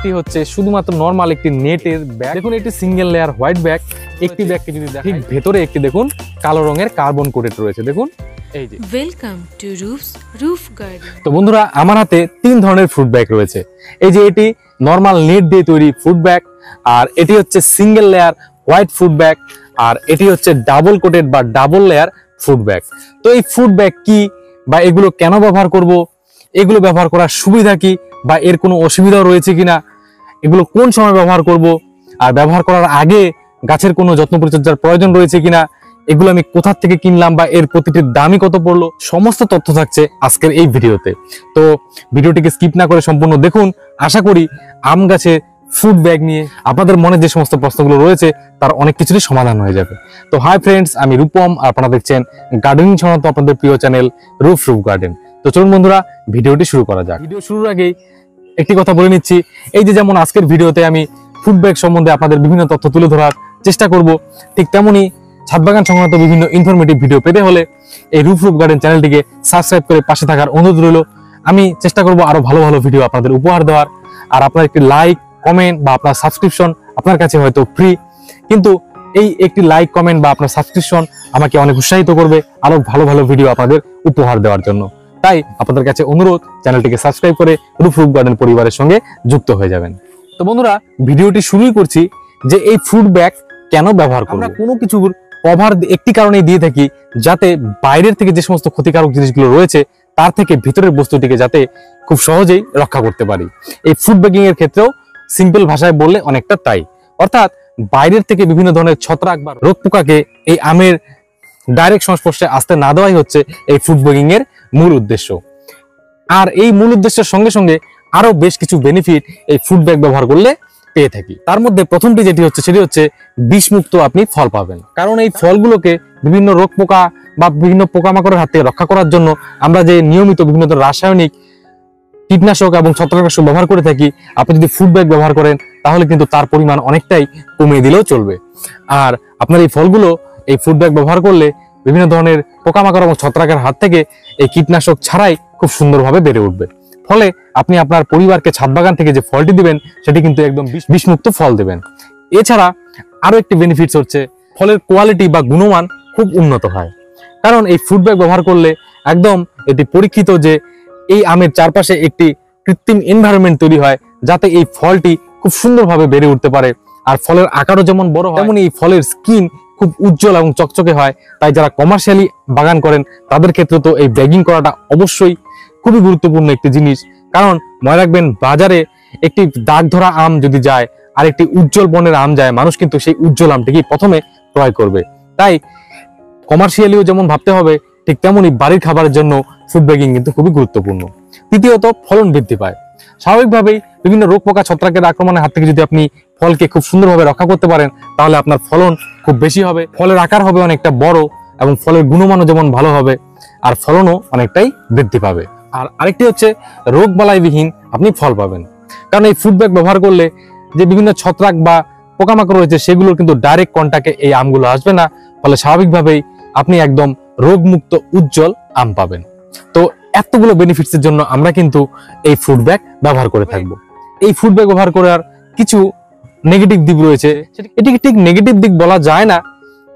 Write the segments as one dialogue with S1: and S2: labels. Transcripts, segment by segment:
S1: ব্যাগটি হচ্ছে শুধুমাত্র নরমাল একটি নেটের ব্যাগ। দেখুন এটি সিঙ্গেল লেয়ার হোয়াইট ব্যাগ। একটি ব্যাগকে যদি দেখেন ঠিক ভেতরে একটি দেখুন কালো রঙের কার্বন কোটেড রয়েছে। দেখুন এই যে
S2: ওয়েলকাম টু রুফ গার্ডেন।
S1: তো বন্ধুরা আমার হাতে 3 ধরনের ফুড ব্যাগ রয়েছে। এই যে এটি নরমাল নেট দিয়ে তৈরি ফুড ব্যাগ, আর এটি হচ্ছে single layer white food bag, আর এটি হচ্ছে ডাবল কোটেড বা ডাবল লেয়ার ফুড ব্যাগ। তো এই ফুড ব্যাগ কি বা এগুলো কেন ব্যবহার করব, এগুলো ব্যবহার করার সুবিধা কি বা এর কোনো অসুবিধাও রয়েছে কিনা, এগুলো কোন সময় ব্যবহার করব, আর ব্যবহার করার আগে গাছের কোনো যত্ন পরিচর্যার প্রয়োজন রয়েছে কিনা, এগুলো আমি কোথা থেকে কিনলাম বা এর প্রতিটির দামই কত পড়লো, সমস্ত তথ্য থাকছে আজকের এই ভিডিওতে। তো ভিডিওটিকে স্কিপ না করে সম্পূর্ণ দেখুন। আশা করি আম গাছে ফুড ব্যাগ নিয়ে আপনাদের মনে যে সমস্ত প্রশ্নগুলো রয়েছে তার অনেক কিছুরই সমাধান হয়ে যাবে। তো হাই ফ্রেন্ডস, আমি রূপম, আর আপনারা দেখছেন গার্ডেনিং সংক্রান্ত আপনাদের প্রিয় চ্যানেল রুফ গার্ডেন। তো চলুন বন্ধুরা ভিডিওটি শুরু করা যাক। ভিডিও শুরুর আগেই একটি কথা বলে নিচ্ছি, এই যে যেমন আজকের ভিডিওতে আমি ফুড ব্যাগ সম্বন্ধে আপনাদের বিভিন্ন তথ্য তুলে ধরার চেষ্টা করব, ঠিক তেমনি ছাদ বাগান সংক্রান্ত বিভিন্ন ইনফরমেটিভ ভিডিও পেতে হলে এই রুফ গার্ডেন চ্যানেলটিকে সাবস্ক্রাইব করে পাশে থাকার অনুরোধ রইল। আমি চেষ্টা করব আরো ভালো ভালো ভিডিও আপনাদের উপহার দেওয়ার। আর আপনার একটি লাইক কমেন্ট বা আপনার সাবস্ক্রিপশন আপনার কাছে হয়তো ফ্রি, কিন্তু এই একটি লাইক কমেন্ট বা আপনার সাবস্ক্রিপশন আমাকে অনেক উৎসাহিত করবে আরো ভালো ভালো ভিডিও আপনাদের উপহার দেওয়ার জন্য। তাই আপনাদের কাছে অনুরোধ, চ্যানেলটিকে সাবস্ক্রাইব করে রুফ গার্ডেন পরিবারের সঙ্গে যুক্ত হয়ে যাবেন। তো বন্ধুরা ভিডিওটি শুরুই করছি যে এই ফুড ব্যাগ কেন ব্যবহার করব। আমরা কোনো কিছুর কভার একটি কারণেই দিয়ে থাকি, যাতে বাইরের থেকে যে সমস্ত ক্ষতিকারক জিনিসগুলো রয়েছে তার থেকে ভিতরের বস্তুটিকে যাতে খুব সহজেই রক্ষা করতে পারি। এই ফুড ব্যাগিং এর ক্ষেত্রেও সিম্পল ভাষায় বললে অনেকটা তাই, অর্থাৎ বাইরের থেকে বিভিন্ন ধরনের ছত্রাক বা রোগ পোকাকে এই আমের ডাইরেক্ট সংস্পর্শে আসতে না দেওয়াই হচ্ছে এই ফুড ব্যাগিং এর মূল উদ্দেশ্য। আর এই মূল উদ্দেশ্যের সঙ্গে সঙ্গে আরো বেশ কিছু বেনিফিট এই ফুড ব্যাগ ব্যবহার করলে পেয়ে থাকি। তার মধ্যে প্রথমটি যেটি হচ্ছে সেটি হচ্ছে বিষমুক্ত আপনি ফল পাবেন। কারণ এই ফলগুলোকে বিভিন্ন রোগ পোকা বা বিভিন্ন পোকামাকড়ের হাত থেকে রক্ষা করার জন্য আমরা যে নিয়মিত বিভিন্ন রাসায়নিক কীটনাশক এবং ছত্রাকনাশক ব্যবহার করে থাকি, আপনি যদি ফুড ব্যাগ ব্যবহার করেন তাহলে কিন্তু তার পরিমাণ অনেকটাই কমিয়ে দিলেও চলবে। আর আপনার এই ফলগুলো এই ফুড ব্যাগ ব্যবহার করলে বিভিন্ন ধরনের পোকামাকড় এবং ছত্রাকের হাত থেকে এই কীটনাশক ছাড়াই খুব সুন্দরভাবে বেড়ে উঠবে। ফলে আপনি আপনার পরিবারকে ছাদ বাগান থেকে যে ফলটি দিবেন সেটি কিন্তু একদম বিষমুক্ত ফল দেবেন। এছাড়া আরো একটি বেনিফিটস হচ্ছে ফলের কোয়ালিটি বা গুণমান খুব উন্নত হয়। কারণ এই ফুড ব্যাগ ব্যবহার করলে একদম এটি পরীক্ষিত যে এই আমের চারপাশে একটি কৃত্রিম এনভায়রনমেন্ট তৈরি হয়, যাতে এই ফলটি খুব সুন্দরভাবে বেড়ে উঠতে পারে। আর ফলের আকারও যেমন বড় হয়, তেমনি এই ফলের স্কিন খুব উজ্জ্বল এবং চকচকে হয়। তাই যারা কমার্শিয়ালি বাগান করেন তাদের ক্ষেত্রে তো এই ব্যাগিং করাটা অবশ্যই খুবই গুরুত্বপূর্ণ একটি জিনিস। কারণ মনে রাখবেন, বাজারে একটি দাগ ধরা আম যদি যায় আর একটি উজ্জ্বল বর্ণের আম যায়, মানুষ কিন্তু সেই উজ্জ্বল আমটিকেই প্রথমে ক্রয় করবে। তাই কমার্শিয়ালিও যেমন ভাবতে হবে, ঠিক তেমনি বাড়ির খাবারের জন্য ফুড ব্যাগিং কিন্তু খুবই গুরুত্বপূর্ণ। তৃতীয়ত, ফলন বৃদ্ধি পায়। স্বাভাবিকভাবেই বিভিন্ন রোগ পোকা ছত্রাকের আক্রমণের হাত থেকে যদি আপনি ফলকে খুব সুন্দরভাবে রক্ষা করতে পারেন তাহলে আপনার ফলন খুব বেশি হবে, ফলের আকার হবে অনেকটা বড় এবং ফলের গুণমানও যেমন ভালো হবে আর ফলনও অনেকটাই বৃদ্ধি পাবে। আর আরেকটি হচ্ছে রোগ বালাইবিহীন আপনি ফল পাবেন। কারণ এই ফুড ব্যাগ ব্যবহার করলে যে বিভিন্ন ছত্রাক বা পোকামাকড় রয়েছে সেগুলোর কিন্তু ডাইরেক্ট কন্টাক্টে এই আমগুলো আসবে না, ফলে স্বাভাবিকভাবেই আপনি একদম রোগমুক্ত উজ্জ্বল আম পাবেন। তো এতগুলো বেনিফিটস এর জন্য আমরা কিন্তু এই ফুড ব্যাগ ব্যবহার করে থাকবো। এই ফুড ব্যাগ ব্যবহার করার কিছু নেগেটিভ দিক রয়েছে, এটিকে ঠিক নেগেটিভ দিক বলা যায় না,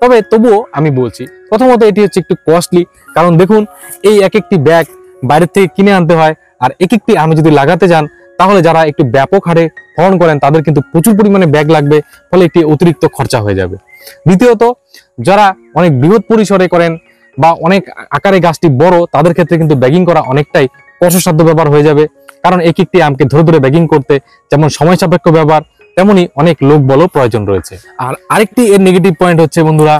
S1: তবে তবুও আমি বলছি। প্রথমত, এটি হচ্ছে একটু কস্টলি। কারণ দেখুন, এই এক একটি ব্যাগ বাইরের থেকে কিনে আনতে হয়, আর এক একটি আমি যদি লাগাতে যান তাহলে যারা একটু ব্যাপক হারে ফলন করেন তাদের কিন্তু প্রচুর পরিমাণে ব্যাগ লাগবে, ফলে একটি অতিরিক্ত খরচা হয়ে যাবে। দ্বিতীয়ত, যারা অনেক বৃহৎ পরিসরে করেন বা অনেক আকারে গাছটি বড়, তাদের ক্ষেত্রে কিন্তু ব্যাগিং করা অনেকটাই কষ্টসাধ্য ব্যাপার হয়ে যাবে। কারণ এক একটি আমকে ধরে ধরে ব্যাগিং করতে যেমন সময় সাপেক্ষ ব্যাপার, তেমনি অনেক লোক বলও প্রয়োজন রয়েছে। আর আরেকটি এর নেগেটিভ পয়েন্ট হচ্ছে বন্ধুরা,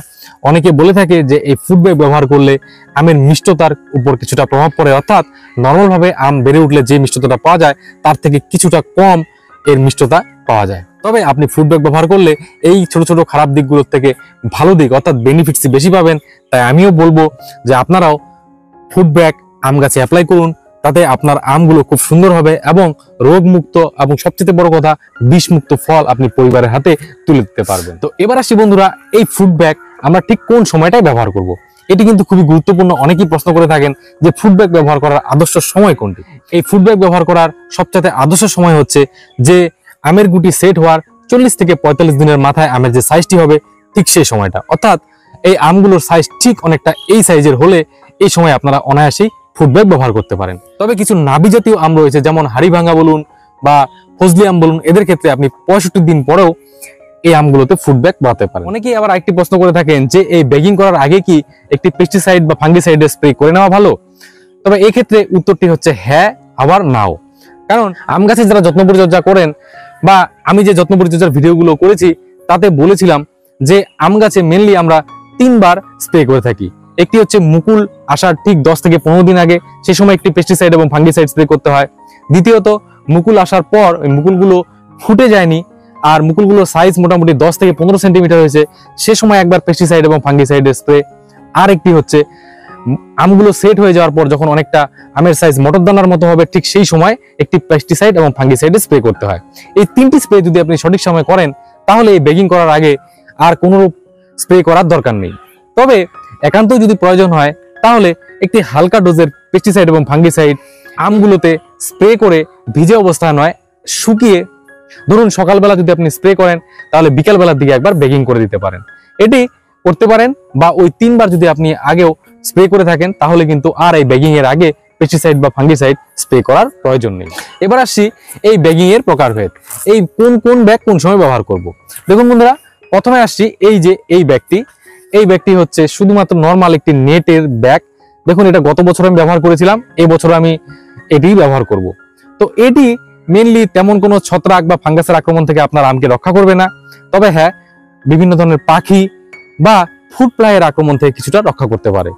S1: অনেকে বলে থাকে যে এই ফুড ব্যাগ ব্যবহার করলে আমের মিষ্টতার উপর কিছুটা প্রভাব পড়ে, অর্থাৎ নর্মাল ভাবে আম বেড়ে উঠলে যে মিষ্টতাটা পাওয়া যায় তার থেকে কিছুটা কম এর মিষ্টতা পাওয়া যায়। তবে আপনি ফুড ব্যাগ ব্যবহার করলে এই ছোট ছোট খারাপ দিকগুলোর থেকে ভালো দিক অর্থাৎ বেনিফিটস বেশি পাবেন। তাই আমিও বলবো যে আপনারাও ফুড ব্যাগ আম গাছে অ্যাপ্লাই করুন, তাতে আপনার আমগুলো খুব সুন্দর হবে এবং রোগমুক্ত এবং সবচেয়ে বড় কথা বিষমুক্ত ফল আপনি পরিবারের হাতে তুলে দিতে পারবেন। তো এবার আসি বন্ধুরা, এই ফুড ব্যাগ আমরা ঠিক কোন সময়টায় ব্যবহার করব। এটি কিন্তু খুবই গুরুত্বপূর্ণ। অনেকেই প্রশ্ন করে থাকেন যে ফুড ব্যাগ ব্যবহার করার আদর্শ সময় কোনটি। এই ফুড ব্যাগ ব্যবহার করার সবচেয়ে আদর্শ সময় হচ্ছে যে আমের গুটি সেট হওয়ার 40 থেকে 45 দিনের মাথায় আমের যে সাইজটি হবে ঠিক সেই সময়টা, অর্থাৎ এই আমগুলোর সাইজ ঠিক অনেকটা এই সাইজের হলে এই সময় আপনারা অনায়াসেই ফুড ব্যাগ ব্যবহার করতে পারেন। তবে কিছু নাবি জাতীয় আম রয়েছে, যেমন হাড়িভাঙ্গা বলুন বা ফজলি আম বলুন, এদের ক্ষেত্রে আপনি 65 দিন পরেও এই আমগুলোতে ফুড ব্যাগ বানাতে পারেন। অনেকেই আবার আরেকটি প্রশ্ন করে থাকেন যে এই ব্যাগিং করার আগে কি একটি পেস্টিসাইড বা ফাঙ্গিসাইডের স্প্রে করে নেওয়া ভালো? তবে এই ক্ষেত্রে উত্তরটি হচ্ছে হ্যাঁ, আবার নাও। কারণ আম গাছে যারা যত্ন পরিচর্যা করেন বা আমি যে যত্ন পরিচর্যার ভিডিওগুলো করেছি তাতে বলেছিলাম যে আম গাছে মেনলি আমরা 3 বার স্প্রে করে থাকি। একটি হচ্ছে মুকুল আসার ঠিক 10 থেকে 15 দিন আগে, সে সময় একটি পেস্টিসাইড এবং ফাঙ্গিসাইড স্প্রে করতে হয়। দ্বিতীয়ত মুকুল আসার পর ওই মুকুলগুলো ফুটে যায়নি আর মুকুলগুলোর সাইজ মোটামুটি 10 থেকে 15 সেন্টিমিটার হয়েছে, সে সময় একবার পেস্টিসাইড এবং ফাঙ্গিসাইডের স্প্রে। আর একটি হচ্ছে আমগুলো সেট হয়ে যাওয়ার পর যখন অনেকটা আমের সাইজ মটর দানার মতো হবে ঠিক সেই সময় একটি পেস্টিসাইড এবং ফাঙ্গিসাইডের স্প্রে করতে হয়। এই 3টি স্প্রে যদি আপনি সঠিক সময় করেন তাহলে এই ব্যাগিং করার আগে আর কোনো স্প্রে করার দরকার নেই। তবে একান্ত যদি প্রয়োজন হয় তাহলে একটি হালকা ডোজের পেস্টিসাইড এবং ফাঙ্গিসাইড আমগুলোতে স্প্রে করে ভিজে অবস্থায় নয়, শুকিয়ে, ধরুন সকালবেলা যদি আপনি স্প্রে করেন তাহলে বিকালবেলার দিকে একবার ব্যাগিং করে দিতে পারেন, এটি করতে পারেন। বা ওই 3 বার যদি আপনি আগেও স্প্রে করে থাকেন তাহলে কিন্তু আর এই ব্যাগিং এর আগে পেস্টিসাইড বা ফাঙ্গিসাইড স্প্রে করার প্রয়োজন নেই। এবার আসছি এই ব্যাগিং এর প্রকারভেদ, এই কোন ব্যাগ কোন সময় ব্যবহার করব। দেখুন বন্ধুরা, প্রথমে আসছি এই যে এই ব্যাগটি হচ্ছে শুধুমাত্র নরমাল একটি নেটের ব্যাগ। দেখুন এটা গত বছর আমি ব্যবহার করেছিলাম, এই বছর আমি এটি ব্যবহার করব। তো এটি মেনলি তেমন কোনো ছত্রাক বা ফাঙ্গাসের আক্রমণ থেকে আপনার আমকে রক্ষা করবে না, তবে হ্যাঁ বিভিন্ন ধরনের পাখি বা ফুড ফ্লাইয়ের আক্রমণ থেকে কিছুটা রক্ষা করতে পারে।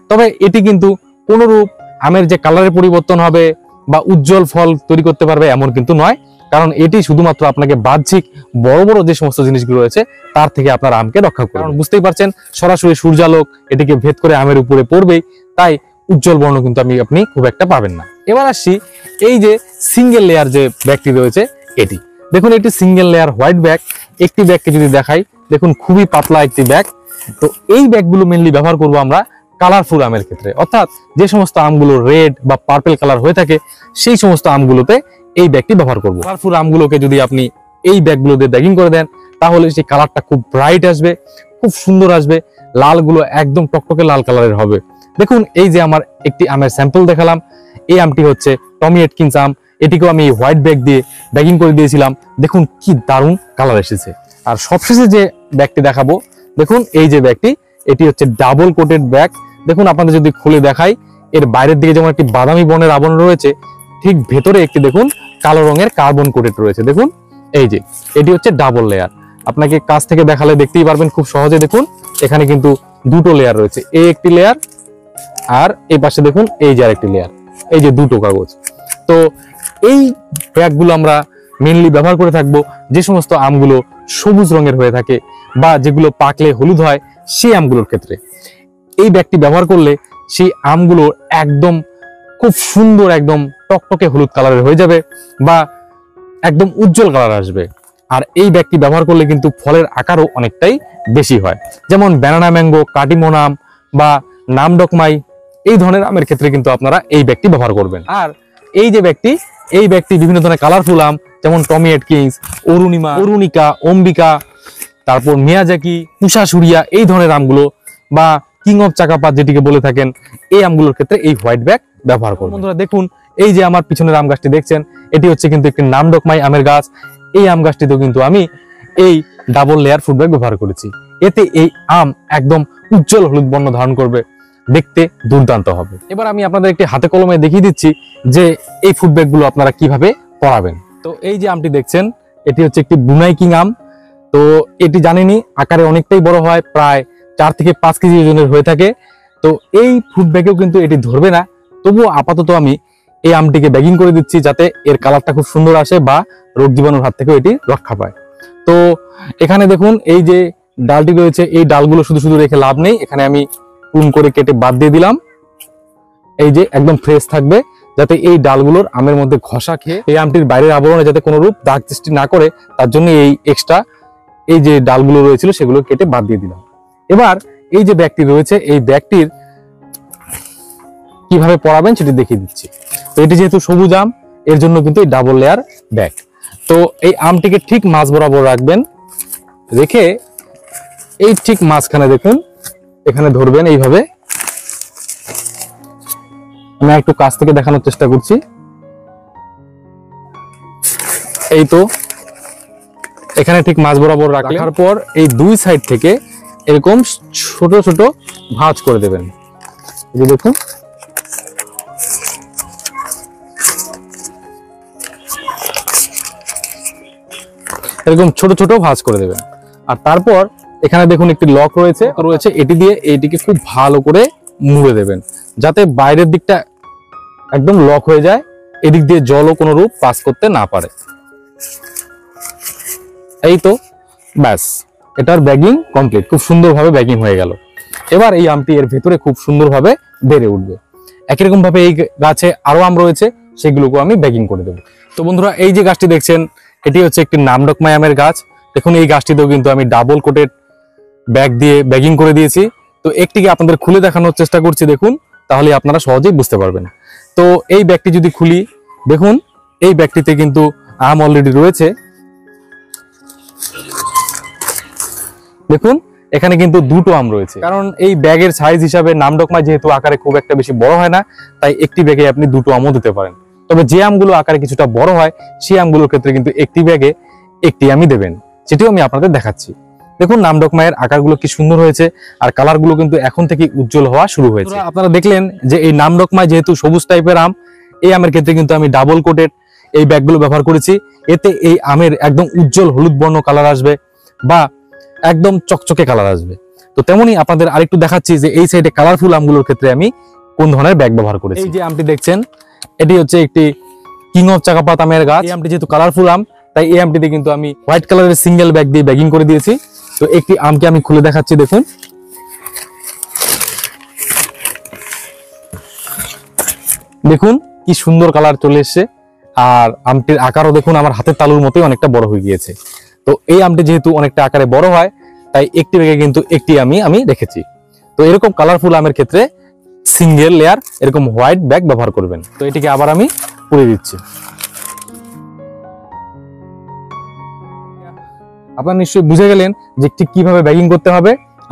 S1: তবে এটি কিন্তু কোনরূপ আমের যে কালারের পরিবর্তন হবে বা উজ্জ্বল ফল তৈরি করতে পারবে এমন কিন্তু নয়, কারণ এটি শুধুমাত্র আপনাকে বাহ্যিক বড় বড় যে সমস্ত জিনিসগুলো রয়েছে তার থেকে আপনার আমকে রক্ষা করবে। কারণ বুঝতেই পারছেন সরাসরি সূর্যালোক এটিকে ভেদ করে আমের উপরে পড়বেই, তাই উজ্জ্বল বর্ণ কিন্তু আপনি খুব একটা পাবেন না। এবার আসছি এই যে সিঙ্গেল লেয়ার যে ব্যাগটি রয়েছে এটি। দেখুন একটি সিঙ্গেল লেয়ার হোয়াইট ব্যাগ। একটি ব্যাগকে যদি দেখাই, দেখুন খুবই পাতলা একটি ব্যাগ। তো এই ব্যাগগুলো মেনলি ব্যবহার করব আমরা কালারফুল আমের ক্ষেত্রে, অর্থাৎ যে সমস্ত আমগুলো রেড বা পার্পল কালার হয়ে থাকে সেই সমস্ত আমগুলোতে এই ব্যাগটি ব্যবহার করব। কালারফুল আমগুলোকে যদি আপনি এই ব্যাগগুলো দিয়ে ব্যাগিং করে দেন তাহলে সেই কালারটা খুব ব্রাইট আসবে, খুব সুন্দর আসবে, লালগুলো একদম টকটকে লাল কালারের হবে। দেখুন এই যে আমার একটি আমের স্যাম্পল দেখালাম, এই আমটি হচ্ছে টমি এটকিন্স আম, এটিকেও আমি হোয়াইট ব্যাগ দিয়ে ব্যাগিং করে দিয়েছিলাম। দেখুন কি দারুণ কালার এসেছে। আর সবশেষে যে ব্যাগটি দেখাবো, দেখুন এই যে ব্যাগটি, এটি হচ্ছে ডাবল কোটেড ব্যাগ। দেখুন আপনাদের যদি খুলে দেখাই, এর বাইরের দিকে যেমন একটি বাদামি বর্ণের আবরণ রয়েছে, ঠিক ভেতরে একটি দেখুন কালো রঙের কার্বন কোটেড রয়েছে। দেখুন এই যে এটি হচ্ছে ডাবল লেয়ার। আপনাকে কাছ থেকে দেখালে দেখতেই পারবেন খুব সহজে। দেখুন এখানে কিন্তু দুটো লেয়ার রয়েছে, এই একটি লেয়ার আর এই পাশে দেখুন এই যে আরেকটি লেয়ার, এই যে দুটো কাগজ। তো এই ব্যাগগুলো আমরা মেনলি ব্যবহার করে থাকবো যে সমস্ত আমগুলো সবুজ রঙের হয়ে থাকে বা যেগুলো পাকলে হলুদ হয় সেই আমগুলোর ক্ষেত্রে। এই ব্যাগটি ব্যবহার করলে সেই আমগুলো একদম খুব সুন্দর, একদম টকটকে হলুদ কালারের হয়ে যাবে বা একদম উজ্জ্বল কালার আসবে। আর এই ব্যাগটি ব্যবহার করলে কিন্তু ফলের আকারও অনেকটাই বেশি হয়, যেমন ব্যানানা ম্যাঙ্গো, কাটিমন আম বা নামডকমাই এই ধরনের আমের ক্ষেত্রে কিন্তু আপনারা এই ব্যাগটি ব্যবহার করবেন। আর এই যে ব্যাগটি, এই ব্যাগটি বিভিন্ন ধরনের কালারফুল আম যেমন টমি এটকিন্স, অরুণিকা, অম্বিকা, তারপর মিয়াজাকি, কুশাসুরিয়া এই ধরনের আমগুলো বা কিং অফ চাকাপাত যেটিকে বলে থাকেন, এই আমগুলোর ক্ষেত্রে এই হোয়াইট ব্যাগ ব্যবহার করুন। বন্ধুরা দেখুন এই যে আমার পিছনের আম গাছটি দেখছেন, এটি হচ্ছে কিন্তু একটি নামডকমাই আমের গাছ। এই আম গাছটিতেও কিন্তু আমি এই ডাবল লেয়ার ফুড ব্যাগ ব্যবহার করেছি। এতে এই আম একদম উজ্জ্বল হলুদ বর্ণ ধারণ করবে, দেখতে দুর্দান্ত হবে। এবার আমি আপনাদের একটি হাতে কলমে দেখিয়ে দিচ্ছি যে এই ফুড ব্যাগগুলো আপনারা কিভাবে পরাবেন। তো এই যে আমটি দেখছেন, এটি হচ্ছে একটি বুনাই কিং আম। তো এটি জানেনই আকারে অনেকটাই বড় হয়, প্রায় 4 থেকে 5 কেজি ওজনের হয়ে থাকে। তো এই ফুড ব্যাগেও কিন্তু এটি ধরবে না, তবুও আপাতত আমি এই আমটিকে ব্যাগিং করে দিচ্ছি যাতে এর কালারটা খুব সুন্দর আসে বা রোগ জীবাণুর হাত থেকে এটি রক্ষা পায়। তো এখানে দেখুন এই যে ডালটি রয়েছে, এই ডালগুলো শুধু শুধু রেখে লাভ নেই, এখানে আমি পুন করে কেটে বাদ দিয়ে দিলাম। এই যে একদম ফ্রেশ থাকবে, যাতে এই ডালগুলোর আমের মধ্যে ঘষা খেয়ে এই আমটির বাইরের আবরণে যাতে কোনো রূপ দাগ সৃষ্টি না করে, তার জন্য এই এক্সট্রা এই যে ডালগুলো রয়েছিল সেগুলো কেটে বাদ দিয়ে দিলাম। এবার এই যে ব্যাগটি রয়েছে, এই ব্যাগটির কিভাবে পরাবেন সেটি দেখিয়ে দিচ্ছি। তো এটি যেহেতু সবুজ আম, এর জন্য কিন্তু এই ডাবল লেয়ার ব্যাগ। তো এই আমটিকে ঠিক মাছ বরাবর রাখবেন, রেখে এই ঠিক মাঝখানে দেখুন এখানে ধরবেন এইভাবে। আমি একটু কাছ থেকে দেখানোর চেষ্টা করছি। এই তো এখানে ঠিক মাছ বরাবর রাখার পর এই দুই সাইড থেকে এরকম ছোট ছোট ভাঁজ করে দেবেন। এই যে দেখুন, এরকম ছোট ছোট ভাঁজ করে দেবেন। আর তারপর এখানে দেখুন একটি লক রয়েছে, এটি দিয়ে এইটিকে খুব ভালো করে মুড়ে দেবেন, যাতে বাইরের দিকটা একদম লক হয়ে যায়, এদিক দিয়ে জলও কোনো রূপ পাস করতে না পারে। এই তো ব্যাস, এটার ব্যাগিং কমপ্লিট, খুব সুন্দরভাবে ব্যাগিং হয়ে গেল। এবার এই আমটি এর ভিতরে খুব সুন্দরভাবে বেড়ে উঠবে। একই রকম ভাবে এই গাছে আরো আম রয়েছে, সেগুলোকে আমি ব্যাগিং করে দেবো। তো বন্ধুরা, এই যে গাছটি দেখছেন, এটি হচ্ছে একটি নামডকমাই আমের গাছ। দেখুন এই গাছটিতেও কিন্তু আমি ডাবল কোটেড ব্যাগ দিয়ে ব্যাগিং করে দিয়েছি। তো একটিকে আপনাদের খুলে দেখানোর চেষ্টা করছি, দেখুন, তাহলে আপনারা সহজেই বুঝতে পারবেন। তো এই ব্যাগটি যদি খুলি, দেখুন এই ব্যাগটিতে কিন্তু আম অলরেডি রয়েছে। দেখুন এখানে কিন্তু দুটো আম রয়েছে, কারণ এই ব্যাগের সাইজ হিসাবে নামডকমাই যেহেতু আকারে খুব একটা বেশি বড় হয় না, তাই একটি ব্যাগে আপনি দুটো আমও দিতে পারেন। তবে যে আমগুলো আকারে কিছুটা বড় হয়, সেই আমগুলোর ক্ষেত্রে কিন্তু একটি ব্যাগে একটি আমই দেবেন, সেটিও আমি আপনাদের দেখাচ্ছি। দেখুন নামডকমাইয়ের আকারগুলো কি সুন্দর হয়েছে, আর কালারগুলো কিন্তু এখন থেকে উজ্জ্বল হওয়া শুরু হয়েছে। আপনারা দেখলেন যে এই নামডকমাই যেহেতু সবুজ টাইপের আম, এই আমের ক্ষেত্রে কিন্তু আমি ডাবল কোটেড এই ব্যাগগুলো ব্যবহার করেছি। এতে এই আমের একদম উজ্জ্বল হলুদ বর্ণ কালার আসবে বা একদম চকচকে কালার আসবে। তো তেমনি আপনাদের আরেকটু দেখাচ্ছি যে এই সাইডে কালারফুল আমগুলোর ক্ষেত্রে আমি কোন ধরনের ব্যাগ ব্যবহার করেছি। এই যে আমটি দেখছেন, এটি হচ্ছে একটি কিং অফ চাকাপাত আমের গাছ। এই আমটি যেহেতু কালারফুল আম, তাই এই আমটিতে কিন্তু আমি হোয়াইট কালারের সিঙ্গেল ব্যাগ দিয়ে ব্যাগিং করে দিয়েছি। তো একটি আমকে আমি খুলে দেখাচ্ছি, দেখুন দেখুন কি সুন্দর কালার চলে এসছে, আর আমটির আকারও দেখুন আমার হাতের তালুর মতোই অনেকটা বড় হয়ে গিয়েছে। তো এই আমটি যেহেতু অনেকটা আকারে বড় হয়, তাই একটি ব্যাগে কিন্তু একটি আমি রেখেছি। তো এরকম কালারফুল আমের ক্ষেত্রে সিঙ্গেল লেয়ার এরকম হোয়াইট ব্যাগ ব্যবহার করবেন। তো এটিকে আবার আমি পুড়ে দিচ্ছি। আপনারা নিশ্চয়ই বুঝে গেলেন যে ঠিক কিভাবে ব্যাগিং করতে হবে,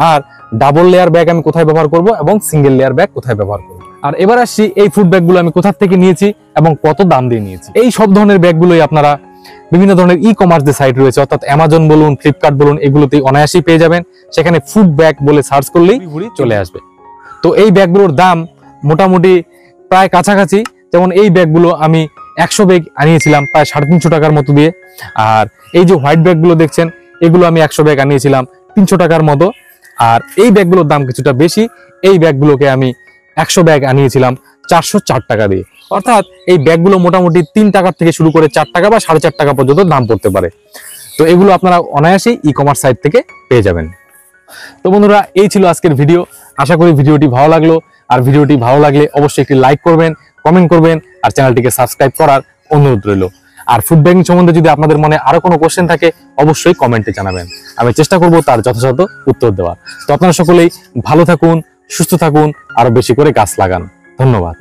S1: আর ডাবল লেয়ার ব্যাগ আমি কোথায় ব্যবহার করব এবং সিঙ্গেল লেয়ার ব্যাগ কোথায় ব্যবহার করব। আর এবার আসছি এই ফুড ব্যাগগুলো আমি কোথা থেকে নিয়েছি এবং কত দাম দিয়ে নিয়েছি। এই সব ধরনের ব্যাগগুলোই আপনারা বিভিন্ন ধরনের ই-কমার্স যে সাইট রয়েছে, অর্থাৎ অ্যামাজন বলুন, ফ্লিপকার্ট বলুন, এগুলোতেই অনায়াসেই পেয়ে যাবেন। সেখানে ফুড ব্যাগ বলে সার্চ করলেই চলে আসবে। তো এই ব্যাগগুলোর দাম মোটামুটি প্রায় কাছাকাছি। যেমন এই ব্যাগগুলো আমি 100 ব্যাগ আনিয়েছিলাম প্রায় 350 টাকার মতো দিয়ে। আর এই যে হোয়াইট ব্যাগগুলো দেখছেন, এগুলো আমি 100 ব্যাগ আনিয়েছিলাম 300 টাকার মতো। আর এই ব্যাগগুলোর দাম কিছুটা বেশি, এই ব্যাগগুলোকে আমি 100 ব্যাগ আনিয়েছিলাম 404 টাকা দিয়ে। অর্থাৎ এই ব্যাগগুলো মোটামুটি 3 টাকা থেকে শুরু করে 4 টাকা বা 4.5 টাকা পর্যন্ত দাম পড়তে পারে। তো এগুলো আপনারা অনায়াসেই ই-কমার্স সাইট থেকে পেয়ে যাবেন। তো বন্ধুরা, এই ছিল আজকের ভিডিও। আশা করি ভিডিওটি ভালো লাগলো, আর ভিডিওটি ভালো লাগলে অবশ্যই একটি লাইক করবেন, কমেন্ট করবেন, আর চ্যানেলটিকে সাবস্ক্রাইব করার অনুরোধ রইল। আর ফুড ব্যাগিং সম্বন্ধে যদি আপনাদের মনে আরো কোনো কোশ্চেন থাকে, অবশ্যই কমেন্টে জানাবেন, আমি চেষ্টা করব তার যথাযথ উত্তর দেওয়ার। তো আপনারা সকলেই ভালো থাকুন, সুস্থ থাকুন, আরো বেশি করে গাছ লাগান। ধন্যবাদ।